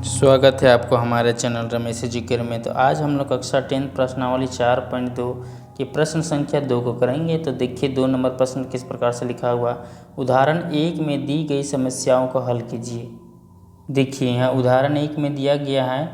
स्वागत है आपको हमारे चैनल रमेश जिक्र में। तो आज हम लोग कक्षा 10 प्रश्नावली 4.2 की प्रश्न संख्या 2 को करेंगे। तो देखिए 2 नंबर प्रश्न किस प्रकार से लिखा हुआ। उदाहरण 1 में दी गई समस्याओं को हल कीजिए। देखिए यहाँ उदाहरण 1 में दिया गया है,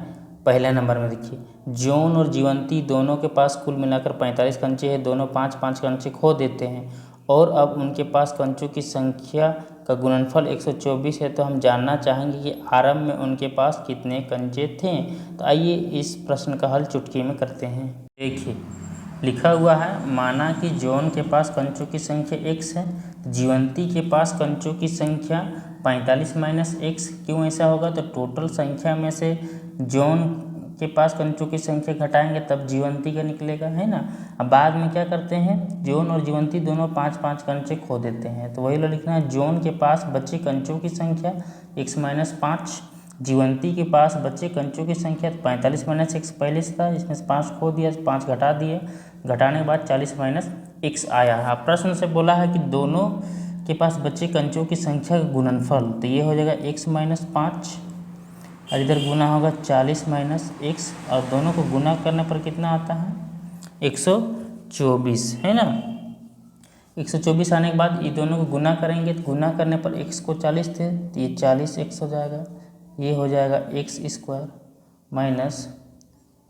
पहले नंबर में देखिए जॉन और जीवंती दोनों के पास कुल मिलाकर 45 कंचे हैं। दोनों 5-5 कंचे खो देते हैं और अब उनके पास कंचों की संख्या का गुणनफल 124 है। तो हम जानना चाहेंगे कि आरंभ में उनके पास कितने कंचे थे। तो आइए इस प्रश्न का हल चुटकी में करते हैं। देखिए लिखा हुआ है, माना कि जॉन के पास कंचों की संख्या x है, जीवंती के पास कंचों की संख्या 45 माइनस x। क्यों ऐसा होगा? तो टोटल संख्या में से जॉन के पास कंचों की संख्या घटाएंगे तब जीवंती का निकलेगा, है ना। अब बाद में क्या करते हैं, जॉन और जीवंती दोनों 5-5 कंचे खो देते हैं। तो वही लोग लिखना है, जॉन के पास बचे कंचों की संख्या x माइनस 5, जीवंती के पास बचे कंचों की संख्या 45 माइनस x पहले से था, इसमें से 5 खो दिया, 5 घटा दिए, घटाने के बाद 40 माइनस x आया। अब प्रश्न से बोला है कि दोनों के पास बचे कंचों की संख्या का गुणनफल। तो ये हो जाएगा x माइनस 5 और इधर गुना होगा 40 माइनस x, और दोनों को गुना करने पर कितना आता है 124, है ना। 124 आने के बाद ये दोनों को गुना करेंगे, तो गुना करने पर x को 40 थे तो ये 40x हो जाएगा। ये हो जाएगा x स्क्वायर माइनस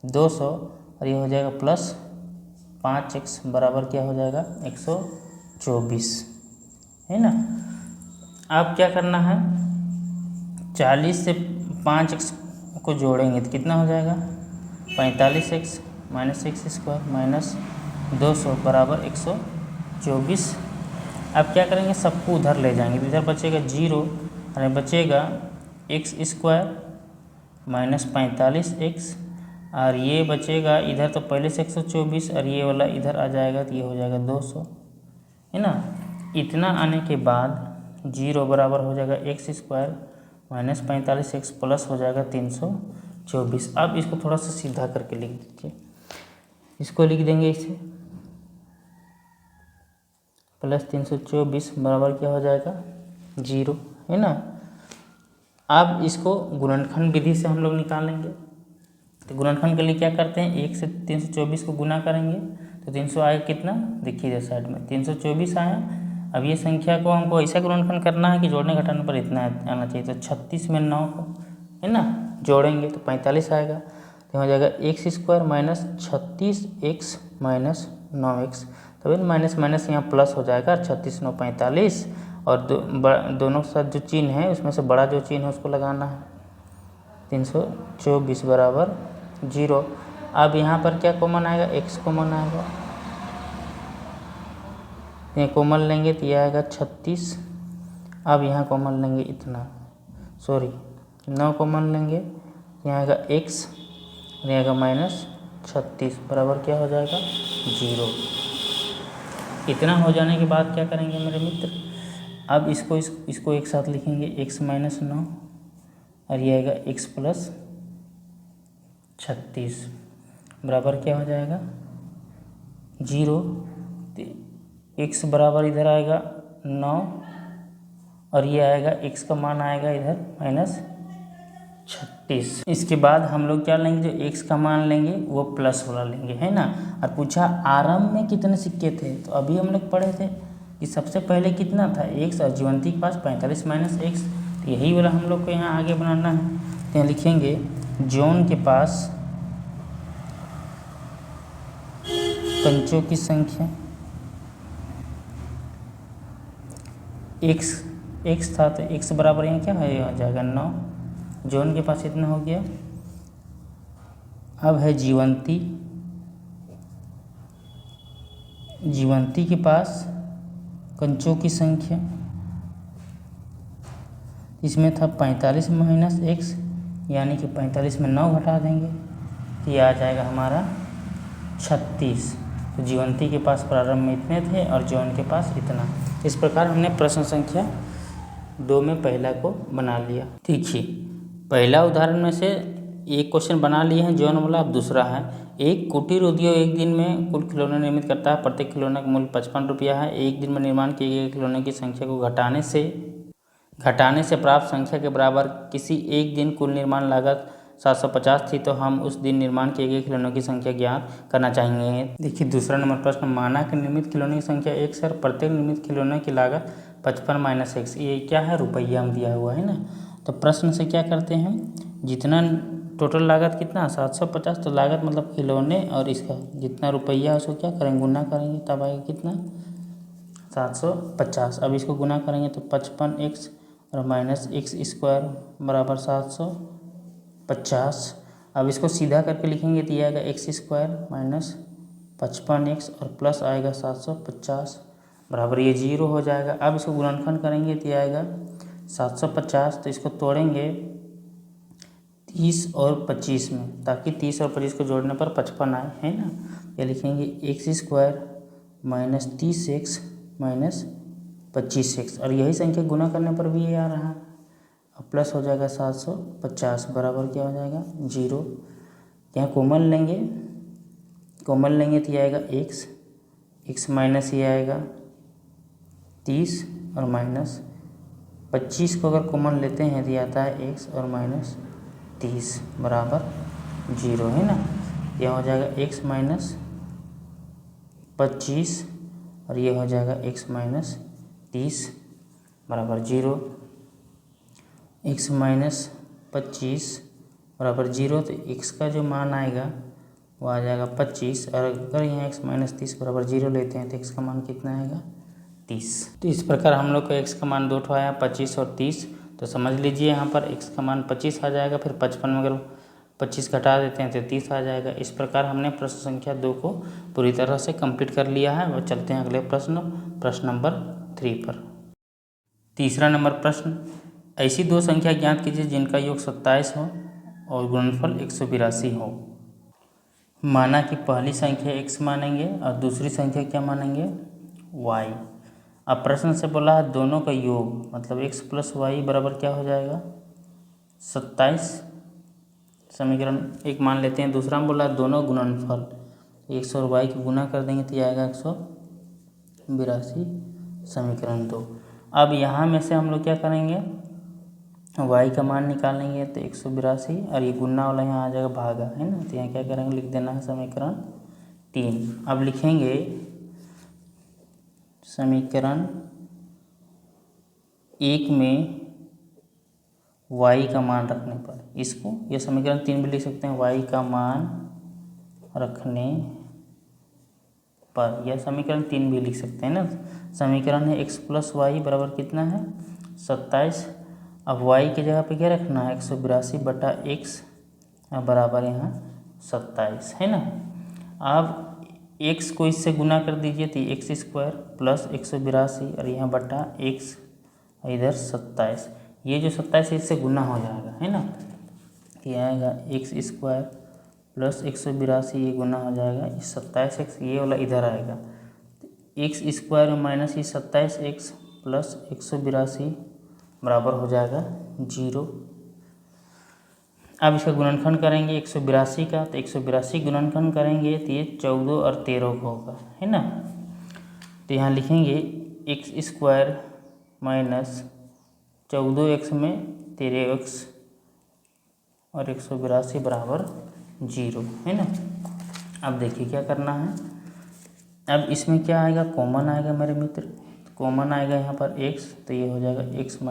200 और ये हो जाएगा प्लस 5x बराबर क्या हो जाएगा 124, है ना। अब क्या करना है, 40 से 5x को जोड़ेंगे तो कितना हो जाएगा 45x minus x square minus 200 बराबर 124। अब क्या करेंगे, सबको उधर ले जाएंगे तो इधर बचेगा 0 और बचेगा x स्क्वायर माइनस 45x और ये बचेगा इधर तो पहले से 124 और ये वाला इधर आ जाएगा तो ये हो जाएगा 200, है ना। इतना आने के बाद 0 बराबर हो जाएगा x square minus 45x plus हो जाएगा 324। अब इसको थोड़ा सा सीधा करके लिख दीजिए, इसको लिख देंगे इसे प्लस 324 बराबर क्या हो जाएगा 0, है ना। अब इसको गुणनखंड विधि से हम लोग निकालेंगे। तो गुणनखंड के लिए क्या करते हैं, 1 से 324 को गुना करेंगे तो 300 आएगा कितना, देखिए इधर साइड में 324 आया। अब ये संख्या को हमको ऐसा गुणनखंड करना है कि जोड़ने घटाने पर इतना आना चाहिए। तो 36 में 9 को, है ना, जोड़ेंगे तो 45 आएगा। तो हो जाएगा x square minus 36x minus 9x। तो माइनस माइनस यहाँ प्लस हो जाएगा, 36 9 45 और दोनों के साथ जो चिन्ह है उसमें से बड़ा जो चिन्ह है उसको लगाना है, 324 बराबर 0। अब यहाँ पर क्या कॉमन आएगा, x कॉमन आएगा, ये कॉमन लेंगे तो यह आएगा 36। अब यहाँ कॉमन लेंगे इतना, 9 कॉमन लेंगे, यहाँ आएगा x और यहाँ आएगा माइनस 36 बराबर क्या हो जाएगा 0। इतना हो जाने के बाद क्या करेंगे मेरे मित्र, अब इसको एक साथ लिखेंगे, x माइनस 9 और ये आएगा x प्लस 36 बराबर क्या हो जाएगा 0। x बराबर इधर आएगा 9 और ये आएगा x का मान आएगा इधर माइनस 36। इसके बाद हम लोग क्या लेंगे, जो x का मान लेंगे वो प्लस वाला लेंगे, है ना। और पूछा आरंभ में कितने सिक्के थे, तो अभी हम लोग पढ़े थे कि सबसे पहले कितना था x और जीवंती के पास 45 माइनस x। तो यही वाला हम लोग को यहाँ आगे बनाना है। तो यहाँ लिखेंगे जॉन के पास कंचों की संख्या x था तो x बराबर यहाँ क्या है, आ जाएगा 9। जॉन के पास इतना हो गया। अब है जीवंती के पास कंचों की संख्या, इसमें था 45 माइनस x, यानी कि 45 में 9 घटा देंगे तो ये आ जाएगा हमारा 36। तो जीवंती के पास प्रारंभ में इतने थे और जॉन के पास इतना। इस प्रकार हमने प्रश्न संख्या 2 में पहला को बना लिया। देखिए पहला उदाहरण में से एक क्वेश्चन बना लिए हैं जॉन वाला। अब दूसरा है, एक कुटीर उद्योग एक दिन में कुल खिलौने निर्मित करता है, प्रत्येक खिलौने का मूल्य 55 रुपया है। एक दिन में निर्माण किए गए खिलौने की संख्या को घटाने से घटाने से प्राप्त संख्या के बराबर किसी एक दिन कुल निर्माण लागत 750 थी, तो हम उस दिन निर्माण किए गए खिलौनों की संख्या ज्ञात करना चाहेंगे। देखिए दूसरा नंबर प्रश्न, माना कि निर्मित खिलौनों की संख्या 1 है और प्रत्येक निर्मित खिलौने की लागत 55 - x, ये क्या है, रुपया में दिया हुआ है ना। तो प्रश्न से क्या करते हैं, जितना टोटल लागत कितना 750, तो लागत मतलब खिलौने और इसका जितना रुपया उसको क्या करेंगे, गुना करेंगे, तब आएगा कितना 750। अब इसको गुना करेंगे तो 55x और -x² बराबर 750। अब इसको सीधा करके लिखेंगे तो ये आएगा x² - 55x और प्लस आएगा 750 बराबर ये 0 हो जाएगा। अब इसको गुणनखंड करेंगे तो ये आएगा 750, तो इसको तोड़ेंगे 30 और 25 में, ताकि 30 और 25 को जोड़ने पर 55 आए, है ना। ये लिखेंगे x² - 30x - 25x और यही संख्या गुना करने पर भी ये आ रहा है। अब प्लस हो जाएगा 750 बराबर क्या हो जाएगा 0। यहाँ कॉमन लेंगे तो ये आएगा x माइनस ये आएगा 30 और -25 को अगर कॉमन लेते हैं तो ये आता है x और -30 बराबर 0, है ना। यह हो जाएगा x - 25 और ये हो जाएगा x - 30 बराबर 0। x - 25 बराबर 0, तो x का जो मान आएगा वो आ जाएगा 25 और अगर यहाँ x - 30 बराबर 0 लेते हैं तो x का मान कितना आएगा 30। तो इस प्रकार हम लोग को x का मान दो ठो आया 25 और 30। तो समझ लीजिए यहाँ पर x का मान 25 आ जाएगा, फिर 55 में अगर 25 घटा देते हैं तो 30 आ जाएगा। इस प्रकार हमने प्रश्न संख्या 2 को पूरी तरह से कंप्लीट कर लिया है। और चलते हैं अगले प्रश्न नंबर 3 पर। तीसरा नंबर प्रश्न, ऐसी दो संख्या ज्ञात कीजिए जिनका योग 27 हो और गुणनफल 182 हो। माना कि पहली संख्या x मानेंगे और दूसरी संख्या क्या मानेंगे y। अब प्रश्न से बोला है दोनों का योग, मतलब x + y बराबर क्या हो जाएगा 27। समीकरण एक मान लेते हैं। दूसरा में बोला दोनों गुणनफल, x और y को गुना कर देंगे तो ये आएगा 182। समीकरण 2। अब यहाँ में से हम लोग क्या करेंगे, y का मान निकालेंगे तो 182 और ये गुना वाला यहाँ आ जाएगा भागा, है ना। तो यहाँ क्या करेंगे, लिख देना है समीकरण 3। अब लिखेंगे समीकरण 1 में y का मान रखने पर, इसको ये समीकरण 3 भी लिख सकते हैं, y का मान रखने पर, यह समीकरण 3 भी लिख सकते हैं ना। समीकरण है x + y बराबर कितना है 27। अब y की जगह पे क्या रखना है 182/x बराबर यहाँ 27, है ना। अब x को इससे गुना कर दीजिए तो x² + 182 और यहाँ बटा x इधर 27। ये जो 27 इससे गुना हो जाएगा, है ना। ये आएगा x² + 182 ये गुना हो जाएगा, इस 27x ये वाला इधर आएगा, x² माइनस ये 27x + 182 बराबर हो जाएगा 0। अब इसका गुणनखंड करेंगे 182 का, तो 182 गुणनखंड करेंगे तो ये 14 और 13 का होगा, है ना। तो यहाँ लिखेंगे x² माइनस 14x में 13x और 182 बराबर 0, है ना। अब देखिए क्या करना है, अब इसमें क्या आएगा, कॉमन आएगा मेरे मित्र। तो कॉमन आएगा यहाँ पर x, तो ये हो जाएगा x -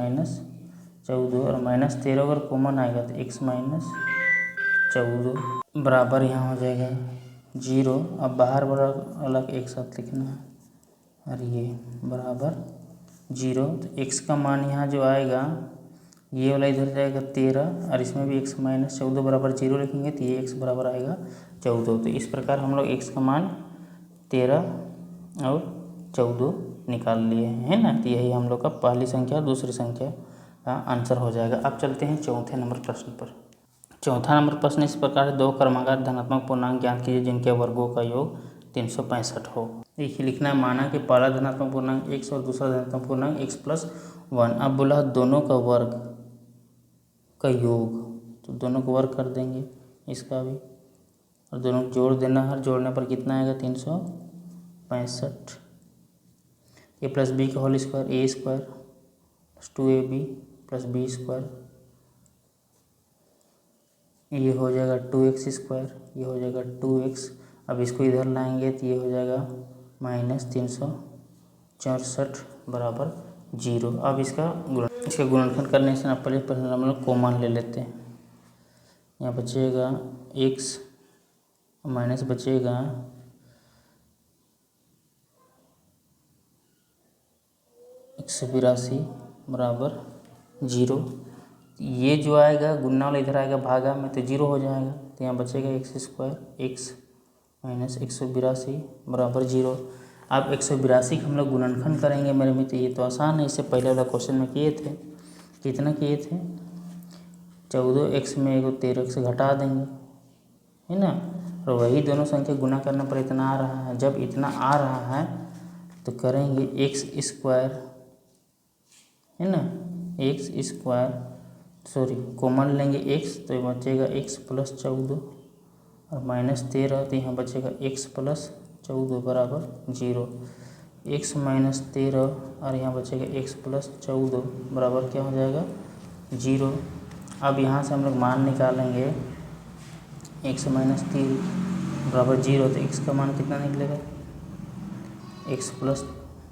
14 और -13 अगर कॉमन आएगा तो x - 14 बराबर यहाँ हो जाएगा 0। अब बाहर वाला अलग एक साथ लिखना है और ये बराबर 0। तो x का मान यहाँ जो आएगा ये वाला इधर जाएगा 13 और इसमें भी x - 14 बराबर 0 लिखेंगे तो ये x बराबर आएगा 14। तो इस प्रकार हम लोग x का मान 13 और 14 निकाल लिए हैं, है ना। तो यही हम लोग का पहली संख्या दूसरी संख्या का आंसर हो जाएगा। अब चलते हैं चौथे नंबर प्रश्न पर। चौथा नंबर प्रश्न इस प्रकार, दो क्रमागत धनात्मक पूर्णांक ज्ञात कीजिए जिनके वर्गों का योग 365 हो। देखिए लिखना है, माना कि पहला धनात्मक पूर्णांक x और दूसरा धनात्मक पूर्णांक x + 1। अब बोला दोनों का वर्ग का योग, तो दोनों को वर्ग कर देंगे इसका भी और दोनों को जोड़ देना है। जोड़ने पर कितना आएगा 365। a + b का whole square a² 2ab plus B square, ये हो जाएगा 2x², ये हो जाएगा 2x। अब इसको इधर लाएंगे तो ये हो जाएगा -364 बराबर 0। अब इसका गुणनखंड करने से पहले हम लोग कॉमन ले लेते हैं। यहाँ बचेगा x माइनस बचेगा 182 बराबर 0। ये जो आएगा गुणा वाला इधर आएगा भागा में तो 0 हो जाएगा, तो यहाँ बचेगा x² x माइनस 182 बराबर 0। अब 182 का हम लोग गुणनखंड करेंगे मेरे मित्र। ये तो आसान है, इससे पहले वाला क्वेश्चन में किए थे। कितना किए थे? 14x में एगो 13x घटा देंगे, है ना। और वही दोनों संख्या गुना करने पर इतना आ रहा है। जब इतना आ रहा है तो करेंगे x², है ना, x², सॉरी कॉमन लेंगे x, तो ये बचेगा x प्लस 14 और माइनस 13, तो यहाँ बचेगा x प्लस 14 बराबर 0। x माइनस 13 और यहाँ बचेगा x प्लस 14 बराबर क्या हो जाएगा? 0। अब यहाँ से हम लोग मान निकालेंगे x माइनस 3 बराबर 0, तो x का मान कितना निकलेगा? x प्लस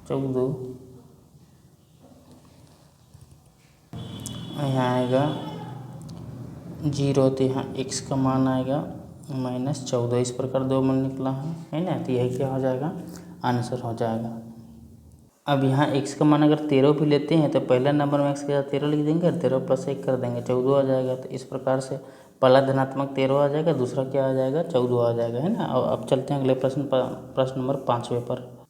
14, यहाँ आएगा 0, तो यहाँ x का मान आएगा -14। इस प्रकार 2 मान निकला है ना। तो यही क्या हो जाएगा? आंसर हो जाएगा। अब यहाँ x का मान अगर 13 भी लेते हैं तो पहला नंबर में x के साथ 13 लिख देंगे और 13 प्लस 1 कर देंगे, 14 आ जाएगा। तो इस प्रकार से पहला धनात्मक 13 आ जाएगा, दूसरा क्या आ जाएगा? 14 आ जाएगा, है ना। अब चलते हैं अगले प्रश्न नंबर 5वें पर।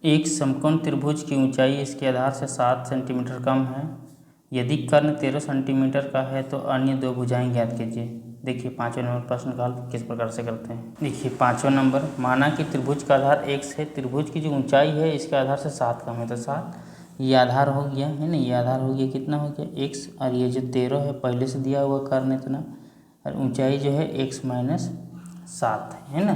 एक समकोण त्रिभुज की ऊंचाई इसके आधार से 7 सेंटीमीटर कम है। यदि कर्ण 13 सेंटीमीटर का है तो अन्य दो भुजाएं ज्ञात कीजिए। देखिए 5वें नंबर प्रश्न का हल किस प्रकार से करते हैं। देखिए 5वां नंबर, माना कि त्रिभुज का आधार x है, त्रिभुज की जो ऊंचाई है इसके आधार से 7 कम है, तो 7 ये आधार हो गया, है ना। ये आधार हो गया, कितना हो गया? x, और ये जो 13 है पहले से दिया हुआ कर्ण इतना, और ऊंचाई जो है x माइनस 7 है ना।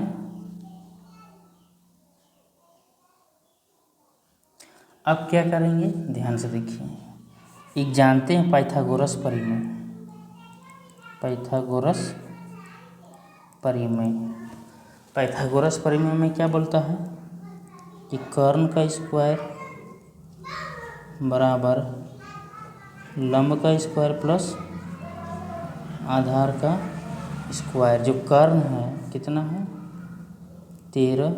अब क्या करेंगे ध्यान से देखिए। एक जानते हैं पाइथागोरस परिमेय, पाइथागोरस परिमेय। पाइथागोरस परिमेय में क्या बोलता है कि कर्ण का स्क्वायर बराबर लंब का स्क्वायर प्लस आधार का स्क्वायर। जो कर्ण है कितना है? 13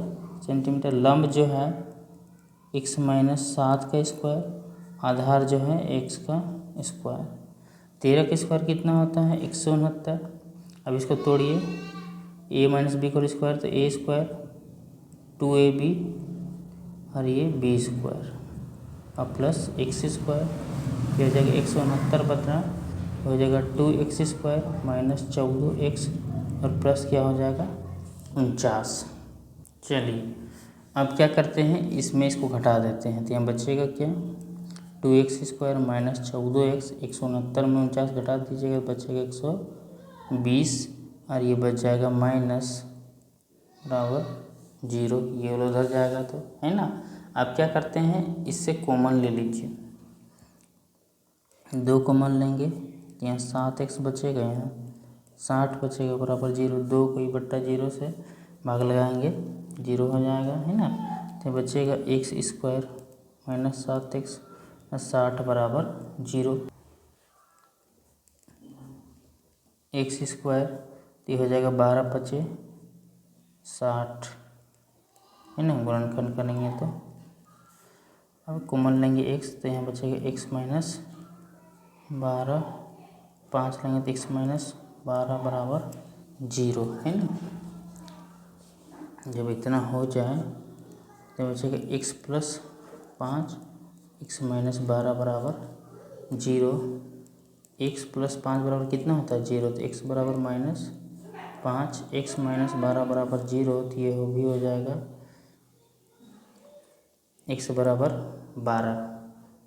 सेंटीमीटर। लंब जो है x माइनस 7 का स्क्वायर, आधार जो है x का स्क्वायर। 13 का स्क्वायर कितना होता है? 169। अब इसको तोड़िए, a माइनस बी का स्क्वायर तो a स्क्वायर, 2ab और ये b स्क्वायर, अब प्लस x स्क्वायर, ये हो जाएगा 169 बटा हो जाएगा 2x² माइनस 14x और प्लस क्या हो जाएगा? 49। चलिए अब क्या करते हैं, इसमें इसको घटा देते हैं, तो यहाँ बचेगा क्या? 2x² माइनस 14x, 169 में 49 घटा दीजिएगा, बचेगा 120 और ये बच जाएगा माइनस बराबर 0। ये वाला उधर जाएगा तो, है ना। अब क्या करते हैं, इससे कॉमन ले लीजिए, 2 कॉमन लेंगे तो यहाँ 7x बचेगा, यहाँ 60 बचेगा बराबर 0। 2 कोई बट्टा 0 से भाग लगाएंगे 0 हो जाएगा, है ना। तो बचेगा x² माइनस 7x 60 बराबर 0। x² तो ये हो जाएगा 12 पचे 60, है ना। गुणनखंड करेंगे तो अब कॉमन लेंगे x, तो यहाँ बचेगा x माइनस 12, 5 लेंगे तो x माइनस 12 बराबर 0, है ना। जब इतना हो जाए तो बचेगा x प्लस 5, x माइनस 12 बराबर 0। x प्लस 5 बराबर कितना होता है? 0। तो x बराबर माइनस 5, x माइनस 12 बराबर 0, तो ये भी हो जाएगा x बराबर 12।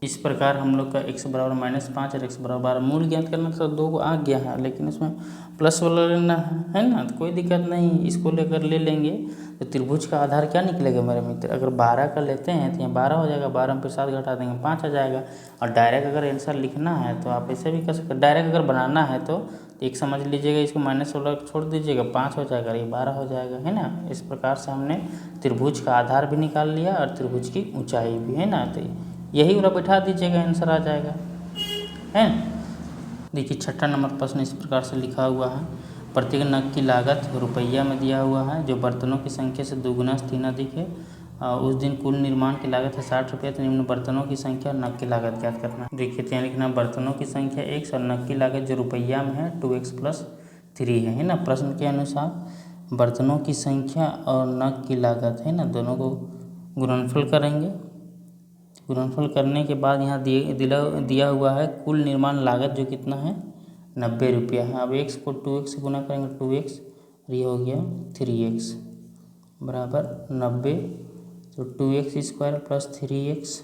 इस प्रकार हम लोग का x बराबर -5 और x बराबर 12 मूल ज्ञात करना तो 2 को आ गया है, लेकिन इसमें प्लस वाला लेना है ना, तो कोई दिक्कत नहीं, इसको लेकर ले लेंगे। तो त्रिभुज का आधार क्या निकलेगा मेरे मित्र, अगर 12 का लेते हैं तो यहाँ 12 हो जाएगा, 12 में फिर 7 घटा देंगे 5 आ जाएगा। और डायरेक्ट अगर आंसर लिखना है तो आप ऐसे भी कर सकते, डायरेक्ट अगर बनाना है तो एक समझ लीजिएगा, इसको माइनस वाला छोड़ दीजिएगा, 5 हो जाएगा, ये 12 हो जाएगा, है ना। इस प्रकार से हमने त्रिभुज का आधार भी निकाल लिया और त्रिभुज की ऊंचाई भी, है ना। तो यही वाला बैठा दीजिएगा, आंसर आ जाएगा, है। देखिए 6ठा नंबर प्रश्न इस प्रकार से लिखा हुआ है, प्रत्येक नग की लागत रुपया में दिया हुआ है, जो बर्तनों की संख्या से 2 गुना 3 अधिक है। उस दिन कुल निर्माण की लागत है 60 रुपये, तो निम्न बर्तनों की संख्या और नग की लागत ज्ञात करना है। देखिए तो यहाँ लिखना बर्तनों की संख्या x और नग की लागत जो रुपया में है 2x + 3 है ना। प्रश्न के अनुसार बर्तनों की संख्या और नग की लागत, है ना, दोनों को गुणनफल करेंगे। गुणनफल करने के बाद यहाँ दिया हुआ है कुल निर्माण लागत जो कितना है 90 रुपया है। अब x को 2x से गुना करेंगे 2x, और ये हो गया 3x बराबर 90, तो 2x² + 3x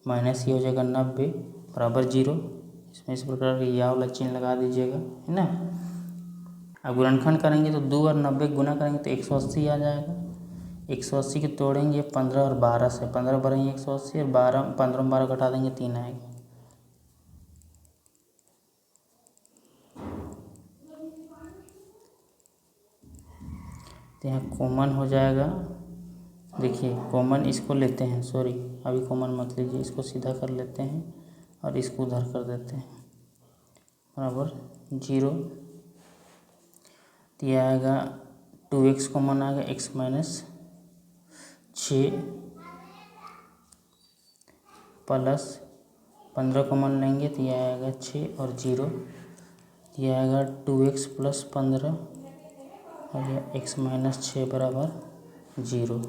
माइनस ये हो जाएगा 90 बराबर 0। इसमें इस प्रकार यह वाला चिन्ह लगा दीजिएगा, है ना। अब गुणनखंड करेंगे तो 2 और 90 गुना करेंगे तो 180 आ जाएगा। 180 के तोड़ेंगे 15 और 12 से, 15 12 180 और 15 में 12 घटा देंगे 3 आएगा। तो यहाँ कॉमन हो जाएगा, देखिए कॉमन इसको लेते हैं, सॉरी अभी कॉमन मत लीजिए, इसको सीधा कर लेते हैं और इसको उधर कर देते हैं बराबर 0। तो यह आएगा 2x कॉमन आएगा, x - 6 प्लस 15 कॉमन लेंगे तो यह आएगा 6 और 0, यह आएगा 2x + 15 और यह x - 6 बराबर 0।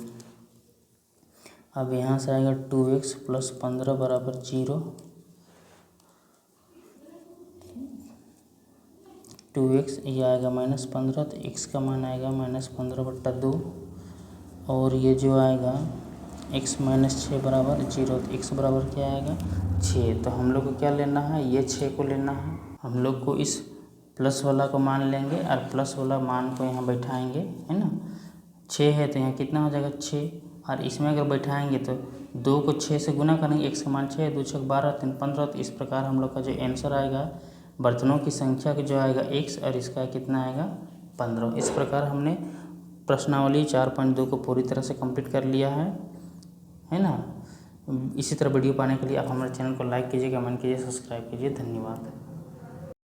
अब यहाँ से आएगा 2x + 15 बराबर 0, 2x ये आएगा -15, तो x का मान आएगा -15/2, और ये जो आएगा x - 6 बराबर 0, तो x बराबर क्या आएगा 6। तो हम लोग को क्या लेना है, ये 6 को लेना है। हम लोग को इस प्लस वाला को मान लेंगे और प्लस वाला मान को यहाँ बैठाएंगे, है ना। 6 है तो यहाँ कितना हो जाएगा 6, और इसमें अगर बैठाएंगे तो 2 को 6 से गुना करेंगे, x का मान 6 है, 2 6 12 3 15। तो इस प्रकार हम लोग का जो आंसर आएगा बर्तनों की संख्या जो आएगा x और इसका कितना आएगा 15। इस प्रकार हमने प्रश्नावली 4.2 को पूरी तरह से कंप्लीट कर लिया है ना। इसी तरह वीडियो पाने के लिए आप हमारे चैनल को लाइक कीजिए, कमेंट कीजिए, सब्सक्राइब कीजिए। धन्यवाद।